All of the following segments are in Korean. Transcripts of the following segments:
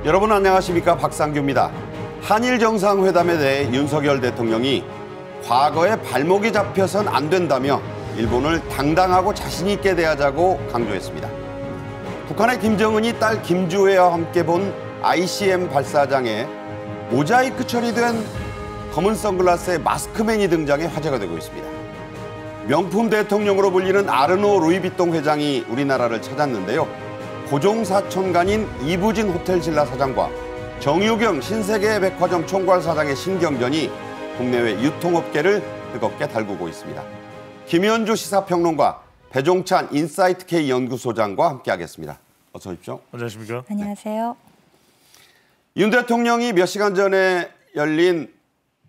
여러분 안녕하십니까? 박상규입니다. 한일 정상회담에 대해 윤석열 대통령이 과거에 발목이 잡혀선 안 된다며 일본을 당당하고 자신 있게 대하자고 강조했습니다. 북한의 김정은이 딸 김주혜와 함께 본 ICM 발사장에 모자이크 처리된 검은 선글라스의 마스크맨이 등장해 화제가 되고 있습니다. 명품 대통령으로 불리는 아르노 루이비통 회장이 우리나라를 찾았는데요. 고종사촌간인 이부진 호텔신라 사장과 정유경 신세계 백화점 총괄 사장의 신경전이 국내외 유통업계를 뜨겁게 달구고 있습니다. 김현주 시사평론가, 배종찬 인사이트K 연구소장과 함께하겠습니다. 어서 오십시오. 안녕하십니까? 안녕하세요. 윤 대통령이 몇 시간 전에 열린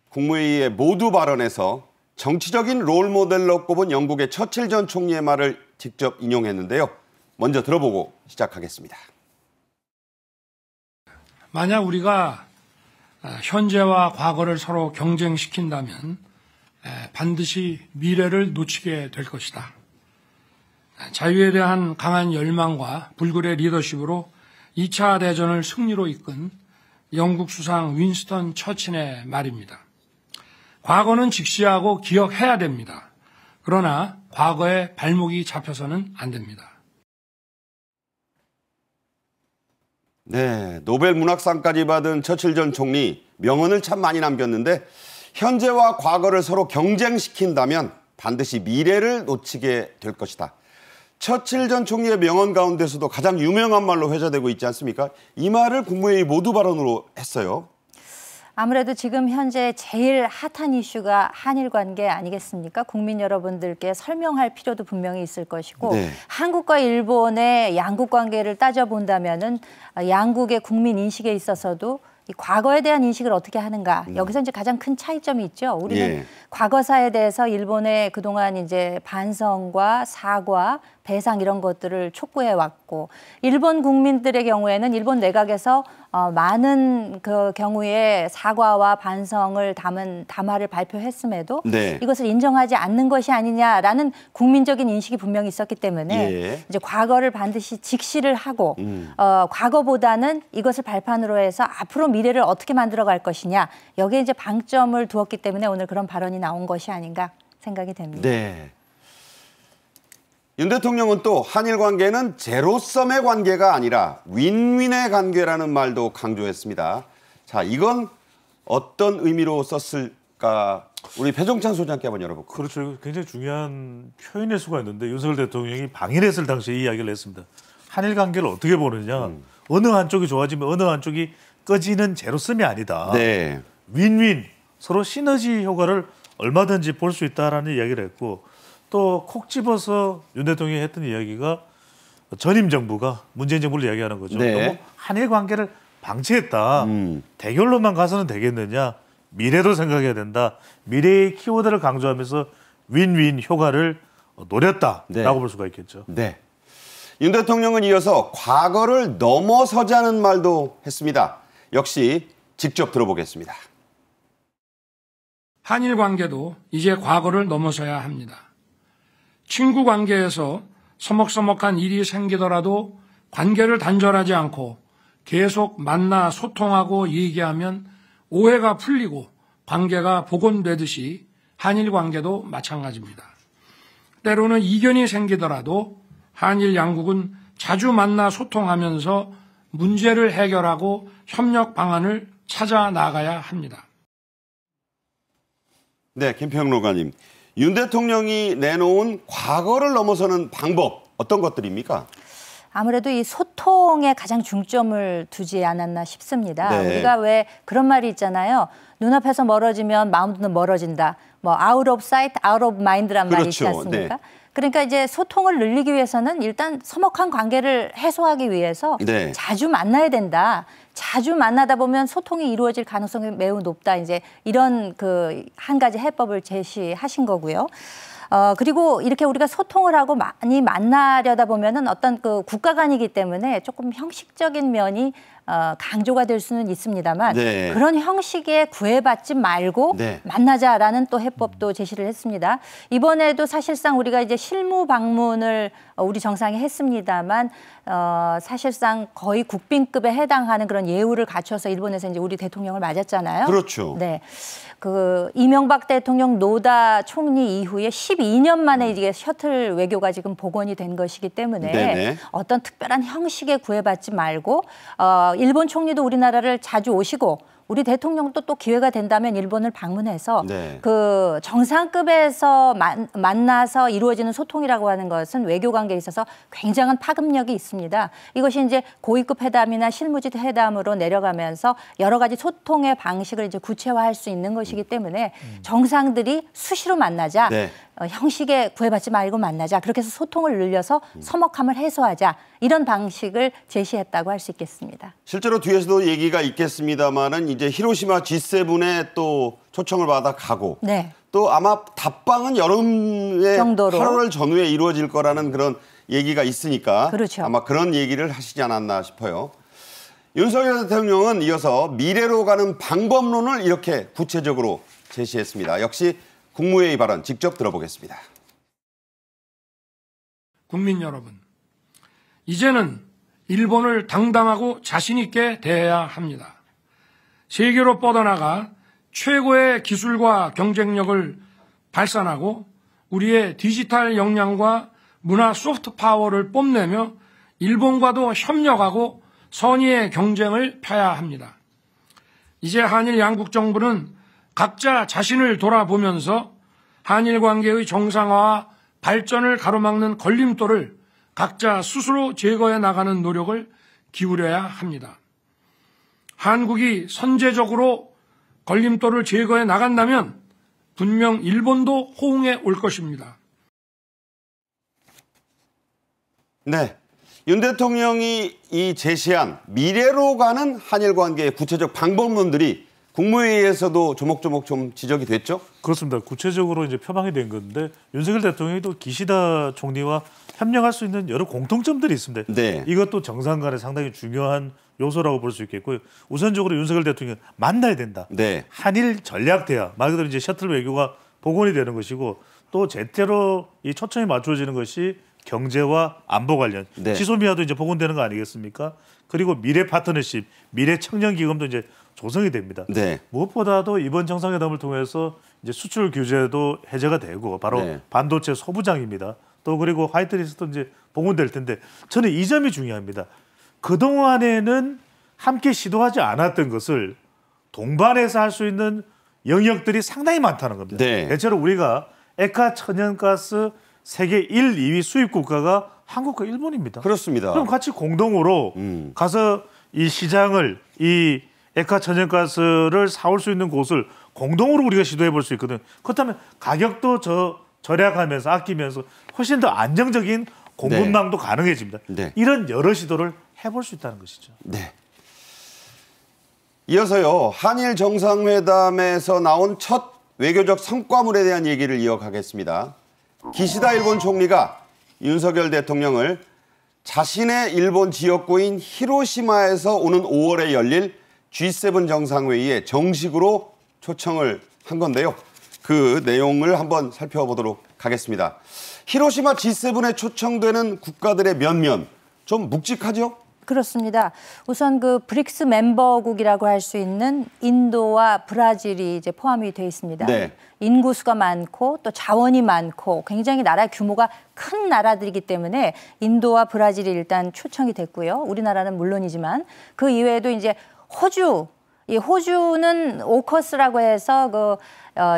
국무회의의 모두 발언에서 정치적인 롤모델로 꼽은 영국의 처칠 전 총리의 말을 직접 인용했는데요. 먼저 들어보고 시작하겠습니다. 만약 우리가 현재와 과거를 서로 경쟁시킨다면 반드시 미래를 놓치게 될 것이다. 자유에 대한 강한 열망과 불굴의 리더십으로 2차 대전을 승리로 이끈 영국 수상 윈스턴 처칠의 말입니다. 과거는 직시하고 기억해야 됩니다. 그러나 과거에 발목이 잡혀서는 안 됩니다. 네, 노벨 문학상까지 받은 처칠 전 총리 명언을 참 많이 남겼는데 현재와 과거를 서로 경쟁시킨다면 반드시 미래를 놓치게 될 것이다. 처칠 전 총리의 명언 가운데서도 가장 유명한 말로 회자되고 있지 않습니까? 이 말을 국무회의 모두 발언으로 했어요. 아무래도 지금 현재 제일 핫한 이슈가 한일 관계 아니겠습니까? 국민 여러분들께 설명할 필요도 분명히 있을 것이고 네. 한국과 일본의 양국 관계를 따져본다면은 양국의 국민 인식에 있어서도 이 과거에 대한 인식을 어떻게 하는가 여기서 이제 가장 큰 차이점이 있죠. 우리는 예. 과거사에 대해서 일본의 그동안 이제 반성과 사과, 배상 이런 것들을 촉구해 왔고 일본 국민들의 경우에는 일본 내각에서 많은 그 경우에 사과와 반성을 담은 담화를 발표했음에도 네. 이것을 인정하지 않는 것이 아니냐라는 국민적인 인식이 분명히 있었기 때문에 예. 이제 과거를 반드시 직시를 하고 과거보다는 이것을 발판으로 해서 앞으로 미래를 어떻게 만들어갈 것이냐 여기에 이제 방점을 두었기 때문에 오늘 그런 발언이 나온 것이 아닌가 생각이 됩니다. 네. 윤 대통령은 또 한일 관계는 제로섬의 관계가 아니라 윈윈의 관계라는 말도 강조했습니다. 자, 이건 어떤 의미로 썼을까? 우리 배종찬 소장께 한번 열어볼까요? 그렇죠. 굉장히 중요한 표현일 수가 있는데 윤석열 대통령이 방일했을 당시에 이야기를 했습니다. 한일 관계를 어떻게 보느냐. 어느 한쪽이 좋아지면 어느 한쪽이 꺼지는 제로섬이 아니다. 네. 윈윈, 서로 시너지 효과를 얼마든지 볼 수 있다라는 이야기를 했고 또 콕 집어서 윤 대통령이 했던 이야기가 전임 정부가 문재인 정부를 이야기하는 거죠. 네. 너무 한일 관계를 방치했다. 대결로만 가서는 되겠느냐. 미래도 생각해야 된다. 미래의 키워드를 강조하면서 윈윈 효과를 노렸다라고 네. 볼 수가 있겠죠. 네. 윤 대통령은 이어서 과거를 넘어서자는 말도 했습니다. 역시 직접 들어보겠습니다. 한일 관계도 이제 과거를 넘어서야 합니다. 친구 관계에서 서먹서먹한 일이 생기더라도 관계를 단절하지 않고 계속 만나 소통하고 얘기하면 오해가 풀리고 관계가 복원되듯이 한일 관계도 마찬가지입니다. 때로는 이견이 생기더라도 한일 양국은 자주 만나 소통하면서 문제를 해결하고 협력 방안을 찾아 나가야 합니다. 네, 김평론가님. 윤 대통령이 내놓은 과거를 넘어서는 방법 어떤 것들입니까? 아무래도 이 소통에 가장 중점을 두지 않았나 싶습니다. 네. 우리가 왜 그런 말이 있잖아요. 눈앞에서 멀어지면 마음도 멀어진다. 뭐 out of sight, out of mind란 말이 있지 않습니까? 네. 그러니까 이제 소통을 늘리기 위해서는 일단 서먹한 관계를 해소하기 위해서 네. 자주 만나야 된다. 자주 만나다 보면 소통이 이루어질 가능성이 매우 높다. 이제 이런 그 한 가지 해법을 제시하신 거고요. 그리고 이렇게 우리가 소통을 하고 많이 만나려다 보면은 어떤 그 국가 간이기 때문에 조금 형식적인 면이 강조가 될 수는 있습니다만 네. 그런 형식에 구애받지 말고 네. 만나자라는 또 해법도 제시를 했습니다. 이번에도 사실상 우리가 이제 실무 방문을 우리 정상이 했습니다만 사실상 거의 국빈급에 해당하는 그런 예우를 갖춰서 일본에서 이제 우리 대통령을 맞았잖아요. 그렇죠. 네. 그 이명박 대통령 노다 총리 이후에 12년 만에 이게 셔틀 외교가 지금 복원이 된 것이기 때문에 네네. 어떤 특별한 형식에 구애받지 말고 일본 총리도 우리나라를 자주 오시고 우리 대통령도 또 기회가 된다면 일본을 방문해서 네. 그 정상급에서 만나서 이루어지는 소통이라고 하는 것은 외교 관계에 있어서 굉장한 파급력이 있습니다. 이것이 이제 고위급 회담이나 실무진 회담으로 내려가면서 여러 가지 소통의 방식을 이제 구체화할 수 있는 것이기 때문에 정상들이 수시로 만나자. 네. 형식에 구애받지 말고 만나자. 그렇게 해서 소통을 늘려서 서먹함을 해소하자. 이런 방식을 제시했다고 할 수 있겠습니다. 실제로 뒤에서도 얘기가 있겠습니다만은 이제 히로시마 G7에 또 초청을 받아 가고 네. 또 아마 답방은 여름에 정도로. 8월 전후에 이루어질 거라는 그런 얘기가 있으니까 그렇죠. 아마 그런 얘기를 하시지 않았나 싶어요. 윤석열 대통령은 이어서 미래로 가는 방법론을 이렇게 구체적으로 제시했습니다. 역시 국무회의 발언 직접 들어보겠습니다. 국민 여러분, 이제는 일본을 당당하고 자신 있게 대해야 합니다. 세계로 뻗어나가 최고의 기술과 경쟁력을 발산하고 우리의 디지털 역량과 문화 소프트 파워를 뽐내며 일본과도 협력하고 선의의 경쟁을 펴야 합니다. 이제 한일 양국 정부는 각자 자신을 돌아보면서 한일 관계의 정상화와 발전을 가로막는 걸림돌을 각자 스스로 제거해 나가는 노력을 기울여야 합니다. 한국이 선제적으로 걸림돌을 제거해 나간다면 분명 일본도 호응해 올 것입니다. 네, 윤 대통령이 이 제시한 미래로 가는 한일 관계의 구체적 방법론들이 국무회의에서도 조목조목 좀 지적이 됐죠? 그렇습니다. 구체적으로 이제 표방이 된 건데 윤석열 대통령이 또 기시다 총리와 협력할 수 있는 여러 공통점들이 있습니다. 네. 이것도 정상 간에 상당히 중요한 요소라고 볼 수 있겠고요. 우선적으로 윤석열 대통령 만나야 된다. 네. 한일 전략 대화 말 그대로 이제 셔틀 외교가 복원이 되는 것이고 또 제대로 이 초점이 맞춰지는 것이 경제와 안보 관련, 네. 지소미아도 이제 복원되는 거 아니겠습니까? 그리고 미래 파트너십, 미래 청년 기금도 이제 조성이 됩니다. 네. 무엇보다도 이번 정상회담을 통해서 이제 수출 규제도 해제가 되고 바로 네. 반도체 소부장입니다. 또 그리고 화이트리스트도 이제 복원될 텐데 저는 이 점이 중요합니다. 그 동안에는 함께 시도하지 않았던 것을 동반해서 할 수 있는 영역들이 상당히 많다는 겁니다. 네. 대체로 우리가 액화 천연가스 세계 1, 2위 수입 국가가 한국과 일본입니다. 그렇습니다. 그럼 같이 공동으로 가서 이 시장을 이 액화 천연가스를 사올 수 있는 곳을 공동으로 우리가 시도해 볼 수 있거든. 그렇다면 가격도 절약하면서 아끼면서 훨씬 더 안정적인 공급망도 가능해집니다. 네. 이런 여러 시도를 해볼 수 있다는 것이죠. 네. 이어서요, 한일 정상회담에서 나온 첫 외교적 성과물에 대한 얘기를 이어가겠습니다. 기시다 일본 총리가 윤석열 대통령을 자신의 일본 지역구인 히로시마에서 오는 5월에 열릴 G7 정상회의에 정식으로 초청을 한 건데요. 그 내용을 한번 살펴보도록 하겠습니다. 히로시마 G7에 초청되는 국가들의 면면 좀 묵직하죠? 그렇습니다. 우선 그 브릭스 멤버국이라고 할 수 있는 인도와 브라질이 이제 포함이 되어 있습니다. 네. 인구수가 많고 또 자원이 많고 굉장히 나라 규모가 큰 나라들이기 때문에 인도와 브라질이 일단 초청이 됐고요. 우리나라는 물론이지만 그 이외에도 이제 호주, 이 호주는 오커스라고 해서 그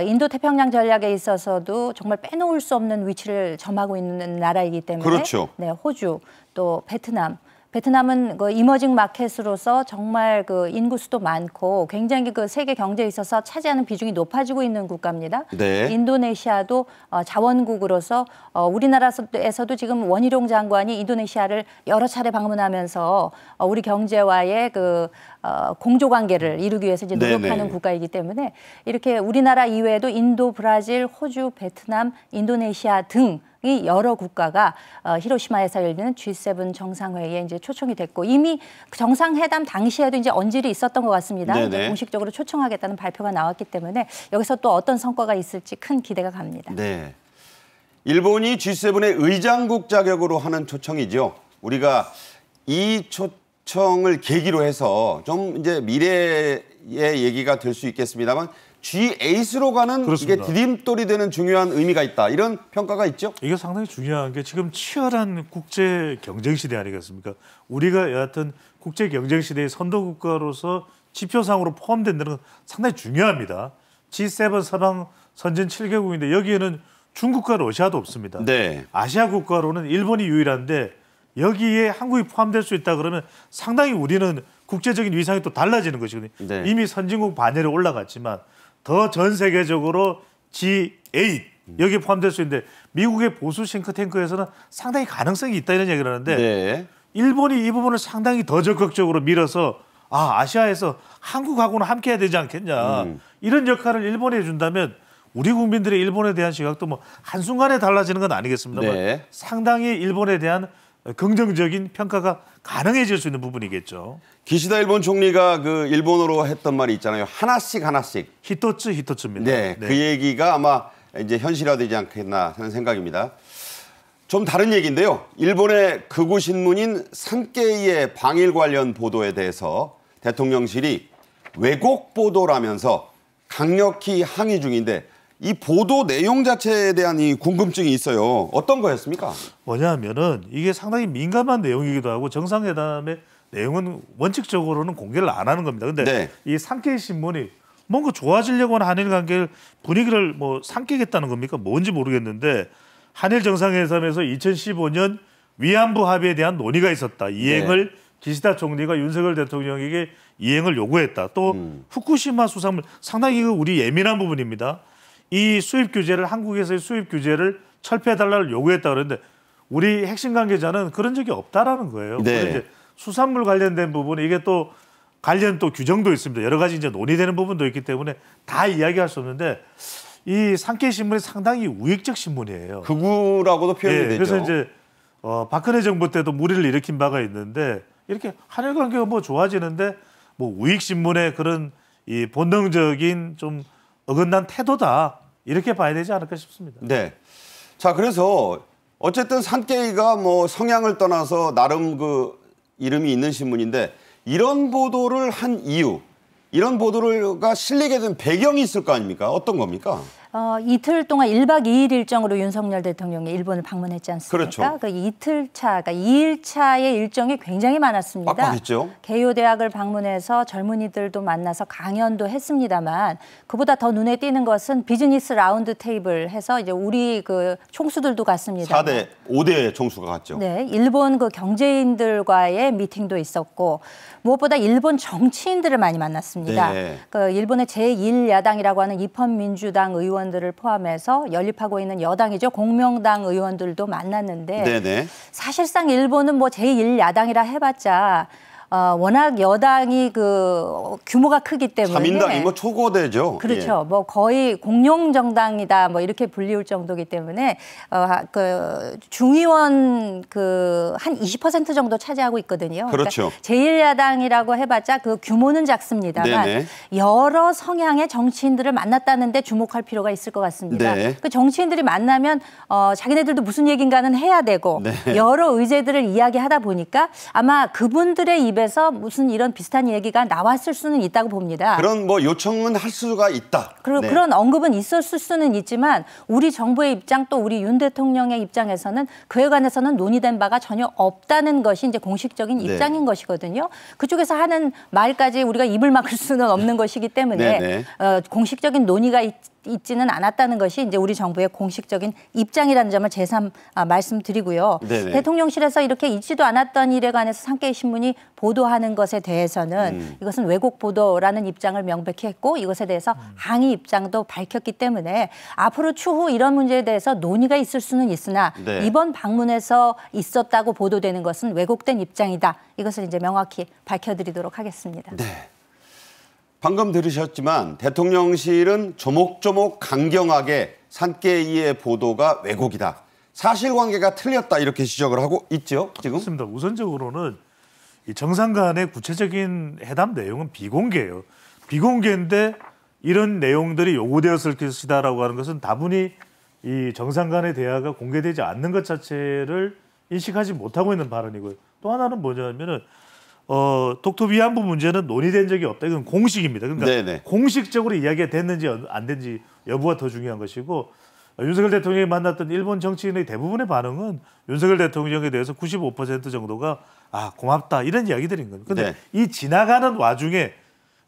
인도 태평양 전략에 있어서도 정말 빼놓을 수 없는 위치를 점하고 있는 나라이기 때문에 그렇죠. 네, 호주 또 베트남 베트남은 그 이머징 마켓으로서 정말 그 인구수도 많고 굉장히 그 세계 경제에 있어서 차지하는 비중이 높아지고 있는 국가입니다. 네. 인도네시아도 자원국으로서 우리나라에서도 지금 원희룡 장관이 인도네시아를 여러 차례 방문하면서 우리 경제와의 그 공조 관계를 이루기 위해서 이제 노력하는 네네. 국가이기 때문에 이렇게 우리나라 이외에도 인도, 브라질, 호주, 베트남, 인도네시아 등 이 여러 국가가 히로시마에서 열리는 G7 정상회의에 이제 초청이 됐고 이미 정상회담 당시에도 이제 언질이 있었던 것 같습니다. 이제 공식적으로 초청하겠다는 발표가 나왔기 때문에 여기서 또 어떤 성과가 있을지 큰 기대가 갑니다. 네. 일본이 G7의 의장국 자격으로 하는 초청이죠. 우리가 이 초청을 계기로 해서 좀 이제 미래의 얘기가 될 수 있겠습니다만 G8으로 가는 그렇습니다. 이게 디딤돌이 되는 중요한 의미가 있다. 이런 평가가 있죠. 이게 상당히 중요한 게 지금 치열한 국제 경쟁 시대 아니겠습니까? 우리가 여하튼 국제 경쟁 시대의 선도 국가로서 지표상으로 포함된다는 건 상당히 중요합니다. G7 서방 선진 7개국인데 여기에는 중국과 러시아도 없습니다. 네. 아시아 국가로는 일본이 유일한데 여기에 한국이 포함될 수 있다 그러면 상당히 우리는 국제적인 위상이 또 달라지는 것이거든요. 네. 이미 선진국 반열에 올라갔지만 더 전 세계적으로 G8 여기에 포함될 수 있는데 미국의 보수 싱크탱크에서는 상당히 가능성이 있다 이런 얘기를 하는데 네. 일본이 이 부분을 상당히 더 적극적으로 밀어서 아시아에서 한국하고는 함께 해야 되지 않겠냐. 이런 역할을 일본이 해준다면 우리 국민들의 일본에 대한 시각도 뭐 한순간에 달라지는 건 아니겠습니다만 네. 상당히 일본에 대한 긍정적인 평가가 가능해질 수 있는 부분이겠죠. 기시다 일본 총리가 그 일본어로 했던 말이 있잖아요. 하나씩. 히토츠입니다. 네, 그 얘기가 아마 이제 현실화되지 않겠나 하는 생각입니다. 좀 다른 얘기인데요. 일본의 극우 신문인 산케이의 방일 관련 보도에 대해서 대통령실이 왜곡 보도라면서 강력히 항의 중인데 이 보도 내용 자체에 대한 이 궁금증이 있어요. 어떤 거였습니까? 뭐냐면은 이게 상당히 민감한 내용이기도 하고 정상회담의 내용은 원칙적으로는 공개를 안 하는 겁니다. 근데 네. 이 산케이 신문이 뭔가 좋아지려고 하는 한일 관계 분위기를 뭐 삼키겠다는 겁니까? 뭔지 모르겠는데 한일 정상회담에서 2015년 위안부 합의에 대한 논의가 있었다. 이행을 기시다 총리가 윤석열 대통령에게 이행을 요구했다. 또 후쿠시마 수산물 상당히 이거 우리 예민한 부분입니다. 이 수입 규제를 한국에서의 수입 규제를 철폐해달라고 요구했다 그러는데 우리 핵심 관계자는 그런 적이 없다라는 거예요. 네. 그래서 이제 수산물 관련된 부분 이게 또 관련 또 규정도 있습니다. 여러 가지 이제 논의되는 부분도 있기 때문에 다 이야기할 수 없는데 이 산케이 신문이 상당히 우익적 신문이에요. 극우라고도 표현이 되죠. 그래서 이제 박근혜 정부 때도 무리를 일으킨 바가 있는데 이렇게 한일 관계가 뭐 좋아지는데 뭐 우익 신문의 그런 이 본능적인 좀 어긋난 태도다 이렇게 봐야 되지 않을까 싶습니다. 네. 자, 그래서 어쨌든 산케이가 뭐 성향을 떠나서 나름 그 이름이 있는 신문인데 이런 보도를 한 이유, 이런 보도가 실리게 된 배경이 있을 거 아닙니까? 어떤 겁니까? 이틀 동안 1박 2일 일정으로 윤석열 대통령이 일본을 방문했지 않습니까? 그렇죠. 그 이틀차, 그러니까 2일차의 일정이 굉장히 많았습니다. 빡빡했죠. 개요 대학을 방문해서 젊은이들도 만나서 강연도 했습니다만 그보다 더 눈에 띄는 것은 비즈니스 라운드 테이블 해서 이제 우리 그 총수들도 갔습니다. 5대 총수가 갔죠. 네, 일본 그 경제인들과의 미팅도 있었고 무엇보다 일본 정치인들을 많이 만났습니다. 네. 그 일본의 제1야당이라고 하는 입헌민주당 의원들을 포함해서 연립하고 있는 여당이죠. 공명당 의원들도 만났는데 네네. 사실상 일본은 뭐 제1야당이라 해봤자 워낙 여당이 그 규모가 크기 때문에 자민당이 뭐 초거대죠. 그렇죠. 뭐 거의 공룡 정당이다 뭐 이렇게 불리울 정도이기 때문에 그 중의원 그 한 20% 정도 차지하고 있거든요. 그렇죠. 그러니까 제1야당이라고 해봤자 그 규모는 작습니다만 네네. 여러 성향의 정치인들을 만났다는데 주목할 필요가 있을 것 같습니다. 네. 그 정치인들이 만나면 자기네들도 무슨 얘기인가는 해야 되고 네. 여러 의제들을 이야기하다 보니까 아마 그분들의 입에서 무슨 이런 비슷한 얘기가 나왔을 수는 있다고 봅니다. 그런 뭐 요청은 할 수가 있다. 그리고 네. 그런 언급은 있었을 수는 있지만 우리 정부의 입장 또 우리 윤 대통령의 입장에서는 그에 관해서는 논의된 바가 전혀 없다는 것이 이제 공식적인 입장인 것이거든요. 그쪽에서 하는 말까지 우리가 입을 막을 수는 없는 것이기 때문에 공식적인 논의가 있지는 않았다는 것이 이제 우리 정부의 공식적인 입장이라는 점을 재삼 말씀드리고요. 네네. 대통령실에서 이렇게 있지도 않았던 일에 관해서 산케이 신문이 보도하는 것에 대해서는 이것은 왜곡 보도라는 입장을 명백히 했고 이것에 대해서 항의 입장도 밝혔기 때문에 앞으로 추후 이런 문제에 대해서 논의가 있을 수는 있으나 네. 이번 방문에서 있었다고 보도되는 것은 왜곡된 입장이다. 이것을 이제 명확히 밝혀드리도록 하겠습니다. 네. 방금 들으셨지만 대통령실은 조목조목 강경하게 산케이의 보도가 왜곡이다. 사실관계가 틀렸다 이렇게 지적을 하고 있죠. 지금. 그렇습니다. 우선적으로는 이 정상 간의 구체적인 회담 내용은 비공개예요. 비공개인데 이런 내용들이 요구되었을 것이다라고 하는 것은 다분히 이 정상 간의 대화가 공개되지 않는 것 자체를 인식하지 못하고 있는 발언이고요. 또 하나는 뭐냐면은 독도 위안부 문제는 논의된 적이 없다. 이건 공식입니다. 그러니까 네네. 공식적으로 이야기가 됐는지 안 됐는지 여부가 더 중요한 것이고 윤석열 대통령이 만났던 일본 정치인의 대부분의 반응은 윤석열 대통령에 대해서 95% 정도가 고맙다 이런 이야기들인 거예요. 그런데 네. 이 지나가는 와중에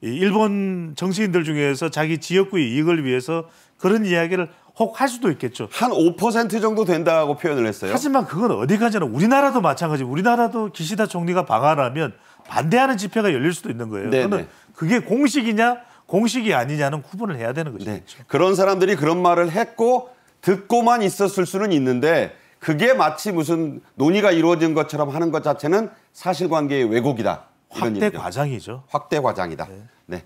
이 일본 정치인들 중에서 자기 지역구의 이익을 위해서 그런 이야기를 혹 할 수도 있겠죠. 한 5% 정도 된다고 표현을 했어요. 하지만 그건 어디까지나 우리나라도 마찬가지. 우리나라도 기시다 총리가 방한하면 반대하는 집회가 열릴 수도 있는 거예요. 네네. 그러면 그게 공식이냐 공식이 아니냐는 구분을 해야 되는 것이죠. 네. 그런 사람들이 그런 말을 했고 듣고만 있었을 수는 있는데 그게 마치 무슨 논의가 이루어진 것처럼 하는 것 자체는 사실관계의 왜곡이다. 이런 확대 얘기죠. 과장이죠. 확대 과장이다. 네.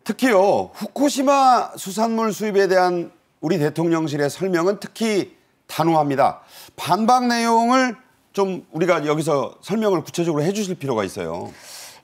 특히요. 후쿠시마 수산물 수입에 대한 우리 대통령실의 설명은 특히 단호합니다. 반박 내용을 좀 우리가 여기서 설명을 구체적으로 해 주실 필요가 있어요.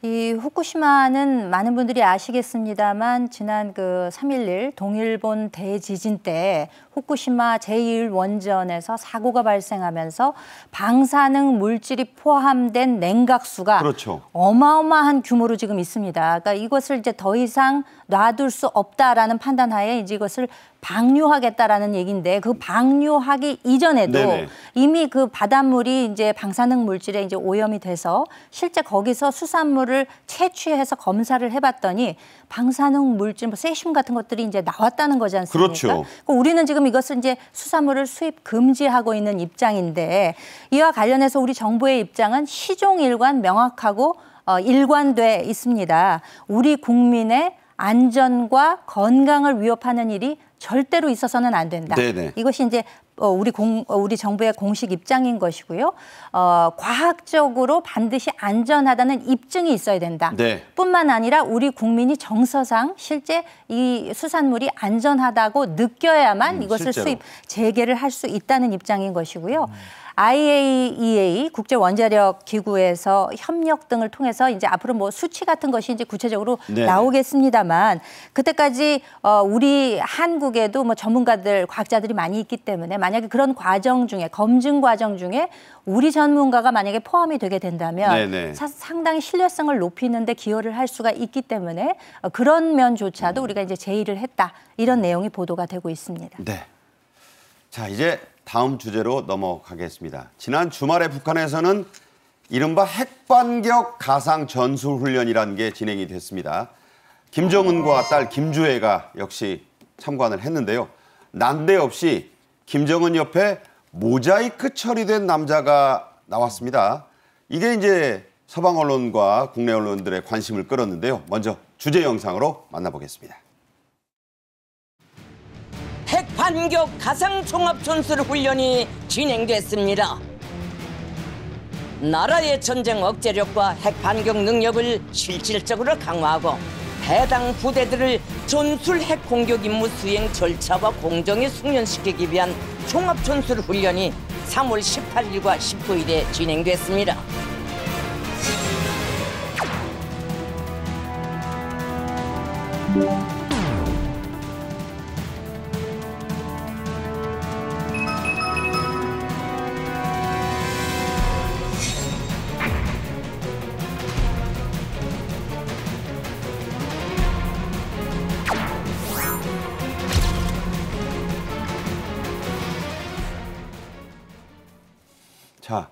이 후쿠시마는 많은 분들이 아시겠습니다만 지난 그 3.11 동일본 대지진 때 후쿠시마 제1원전에서 사고가 발생하면서 방사능 물질이 포함된 냉각수가 그렇죠. 어마어마한 규모로 지금 있습니다. 그러니까 이것을 이제 더 이상 놔둘 수 없다라는 판단하에 이제 이것을 방류하겠다라는 얘기인데 그 방류하기 이전에도 네네. 이미 그 바닷물이 이제 방사능 물질에 이제 오염이 돼서 실제 거기서 수산물을 채취해서 검사를 해봤더니 방사능 물질, 뭐 세슘 같은 것들이 이제 나왔다는 거지 않습니까? 그렇죠. 우리는 지금 이것을 이제 수산물을 수입 금지하고 있는 입장인데 이와 관련해서 우리 정부의 입장은 시종일관 명확하고 일관돼 있습니다. 우리 국민의 안전과 건강을 위협하는 일이 절대로 있어서는 안 된다. 네네. 이것이 이제 우리 정부의 공식 입장인 것이고요. 과학적으로 반드시 안전하다는 입증이 있어야 된다. 네. 뿐만 아니라 우리 국민이 정서상 실제 이 수산물이 안전하다고 느껴야만 이것을 실제로. 수입 재개를 할 수 있다는 입장인 것이고요. IAEA 국제원자력 기구에서 협력 등을 통해서 이제 앞으로 뭐 수치 같은 것이 이제 구체적으로 네. 나오겠습니다만 그때까지 우리 한국에도 뭐 전문가들, 과학자들이 많이 있기 때문에 만약에 그런 과정 중에 검증 과정 중에 우리 전문가가 만약에 포함이 되게 된다면 네네. 상당히 신뢰성을 높이는 데 기여를 할 수가 있기 때문에 그런 면조차도 우리가 이제 제의를 했다. 이런 내용이 보도가 되고 있습니다. 네. 자, 이제 다음 주제로 넘어가겠습니다. 지난 주말에 북한에서는 이른바 핵반격 가상 전술훈련이라는 게 진행이 됐습니다. 김정은과 딸 김주애가 역시 참관을 했는데요. 난데없이 김정은 옆에 모자이크 처리된 남자가 나왔습니다. 이게 이제 서방 언론과 국내 언론들의 관심을 끌었는데요. 먼저 주제 영상으로 만나보겠습니다. 핵반격 가상종합전술훈련이 진행됐습니다. 나라의 전쟁 억제력과 핵반격 능력을 실질적으로 강화하고 해당 부대들을 전술 핵공격 임무 수행 절차와 공정에 숙련시키기 위한 종합전술훈련이 3월 18일과 19일에 진행됐습니다. 자,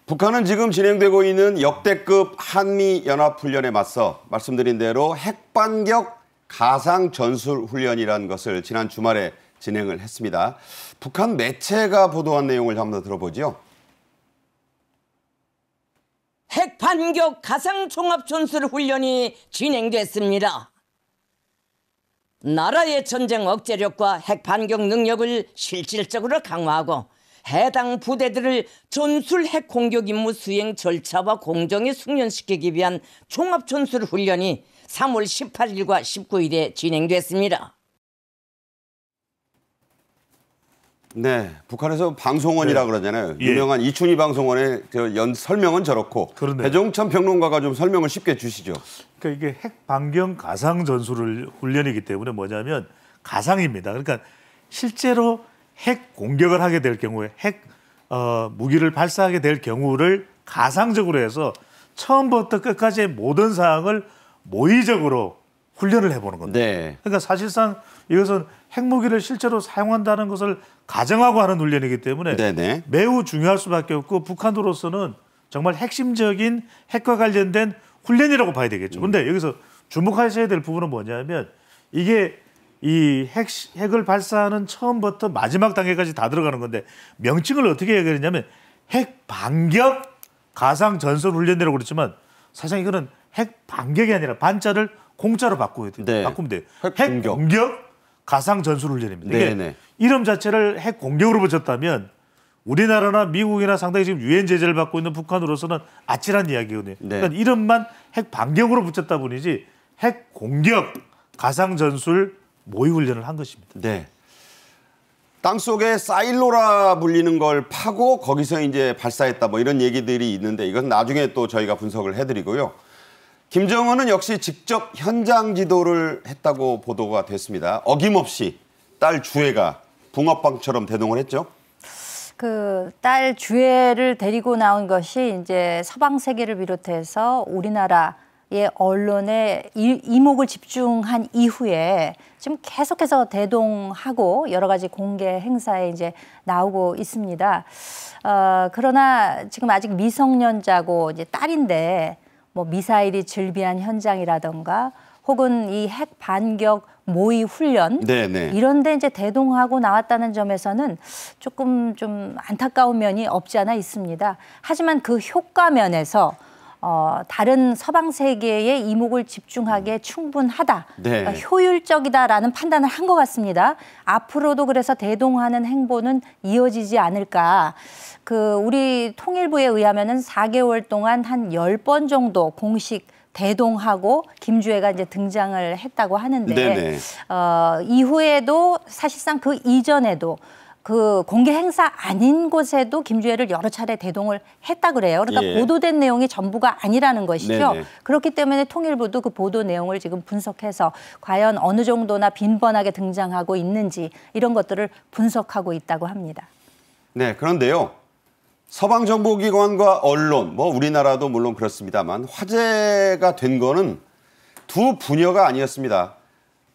북한은 지금 진행되고 있는 역대급 한미연합훈련에 맞서 말씀드린 대로 핵반격 가상 전술 훈련이라는 것을 지난 주말에 진행을 했습니다. 북한 매체가 보도한 내용을 한번 더 들어보죠. 핵 반격 가상 종합 전술 훈련이 진행됐습니다. 나라의 전쟁 억제력과 핵 반격 능력을 실질적으로 강화하고 해당 부대들을 전술 핵 공격 임무 수행 절차와 공정에 숙련시키기 위한 종합 전술 훈련이 3월 18일과 19일에 진행됐습니다. 네, 북한에서 방송원이라 그러잖아요. 유명한 이춘희 방송원의 설명은 저렇고 그러네요. 배종찬 평론가가 좀 설명을 쉽게 주시죠. 그러니까 이게 핵 반경 가상 전술을 훈련이기 때문에 뭐냐면 가상입니다. 그러니까 실제로 핵 공격을 하게 될 경우에 핵 무기를 발사하게 될 경우를 가상적으로 해서 처음부터 끝까지의 모든 사항을 모의적으로 훈련을 해보는 겁니다. 네. 그러니까 사실상 이것은 핵무기를 실제로 사용한다는 것을 가정하고 하는 훈련이기 때문에 네네. 매우 중요할 수밖에 없고 북한으로서는 정말 핵심적인 핵과 관련된 훈련이라고 봐야 되겠죠. 그런데 여기서 주목하셔야 될 부분은 뭐냐면 이게 이 핵을 발사하는 처음부터 마지막 단계까지 다 들어가는 건데 명칭을 어떻게 얘기하냐면 핵 반격 가상 전술 훈련이라고 그랬지만 사실 이거는 핵 반격이 아니라 반자를 공짜로 바꾸면 돼요. 네. 바꾸면 돼요. 핵 공격 가상 전술 훈련입니다. 이게 네네. 이름 자체를 핵 공격으로 붙였다면 우리나라나 미국이나 상당히 지금 유엔 제재를 받고 있는 북한으로서는 아찔한 이야기거든요. 네. 그러니까 이름만 핵 반격으로 붙였다 보니지 핵 공격 가상 전술 모의 훈련을 한 것입니다. 네. 땅속에 사일로라 불리는 걸 파고 거기서 이제 발사했다 뭐 이런 얘기들이 있는데 이건 나중에 또 저희가 분석을 해드리고요. 김정은은 역시 직접 현장 지도를 했다고 보도가 됐습니다. 어김없이 딸 주애가 붕어빵처럼 대동을 했죠. 그 딸 주애를 데리고 나온 것이 이제 서방 세계를 비롯해서 우리나라의 언론에 이목을 집중한 이후에 지금 계속해서 대동하고 여러 가지 공개 행사에 이제 나오고 있습니다. 그러나 지금 아직 미성년자고 이제 딸인데 뭐 미사일이 즐비한 현장이라던가 혹은 이 핵 반격 모의 훈련 네네. 이런데 이제 대동하고 나왔다는 점에서는 조금 좀 안타까운 면이 없지 않아 있습니다. 하지만 그 효과 면에서 다른 서방 세계에 이목을 집중하기에 충분하다, 네. 그러니까 효율적이다라는 판단을 한 것 같습니다. 앞으로도 그래서 대동하는 행보는 이어지지 않을까. 우리 통일부에 의하면은 4개월 동안 한 10번 정도 공식 대동하고 김주애가 이제 등장을 했다고 하는데 네네. 이후에도 사실상 그 이전에도 그 공개 행사 아닌 곳에도 김주애를 여러 차례 대동을 했다 그래요. 그러니까 예. 보도된 내용이 전부가 아니라는 것이죠. 네네. 그렇기 때문에 통일부도 그 보도 내용을 지금 분석해서 과연 어느 정도나 빈번하게 등장하고 있는지 이런 것들을 분석하고 있다고 합니다. 네, 그런데요. 서방 정보기관과 언론, 뭐 우리나라도 물론 그렇습니다만 화제가 된 거는 두 부녀가 아니었습니다.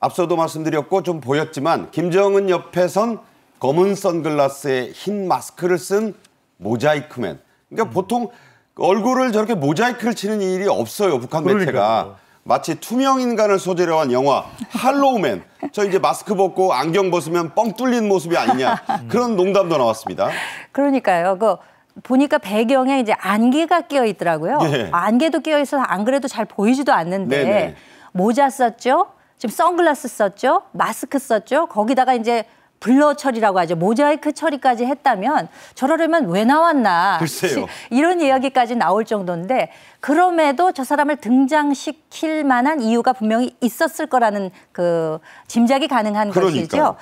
앞서도 말씀드렸고 좀 보였지만 김정은 옆에선 검은 선글라스에 흰 마스크를 쓴 모자이크맨. 그러니까 보통 얼굴을 저렇게 모자이크를 치는 일이 없어요. 북한 매체가. 그러니까요. 마치 투명 인간을 소재로 한 영화 할로우맨. 저 이제 마스크 벗고 안경 벗으면 뻥 뚫린 모습이 아니냐. 그런 농담도 나왔습니다. 그러니까요. 보니까 배경에 이제 안개가 끼어 있더라고요. 예. 안개도 끼어 있어서 안 그래도 잘 보이지도 않는데 네네. 모자 썼죠. 지금 선글라스 썼죠. 마스크 썼죠. 거기다가 이제 블러 처리라고 하죠. 모자이크 처리까지 했다면 저러려면 왜 나왔나. 글쎄요. 이런 이야기까지 나올 정도인데 그럼에도 저 사람을 등장시킬 만한 이유가 분명히 있었을 거라는 그 짐작이 가능한 것이죠.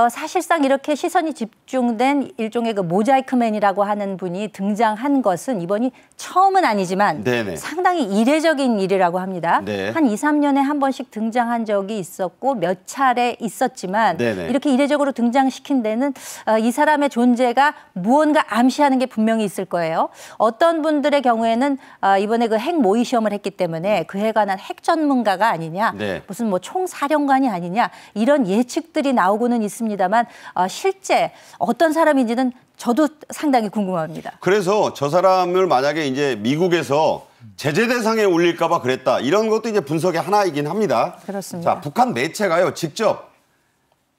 사실상 이렇게 시선이 집중된 일종의 그 모자이크맨이라고 하는 분이 등장한 것은 이번이 처음은 아니지만 네네. 상당히 이례적인 일이라고 합니다. 네. 한 2, 3년에 한 번씩 등장한 적이 있었고 몇 차례 있었지만 네네. 이렇게 이례적으로 등장시킨 데는 이 사람의 존재가 무언가 암시하는 게 분명히 있을 거예요. 어떤 분들의 경우에는 이번에 그 핵 모의 시험을 했기 때문에 그에 관한 핵 전문가가 아니냐, 네. 무슨 뭐 총사령관이 아니냐 이런 예측들이 나오고는 있습니다만 실제 어떤 사람인지는 저도 상당히 궁금합니다. 그래서 저 사람을 만약에 이제 미국에서 제재 대상에 올릴까 봐 그랬다. 이런 것도 이제 분석의 하나이긴 합니다. 그렇습니다. 자, 북한 매체가요. 직접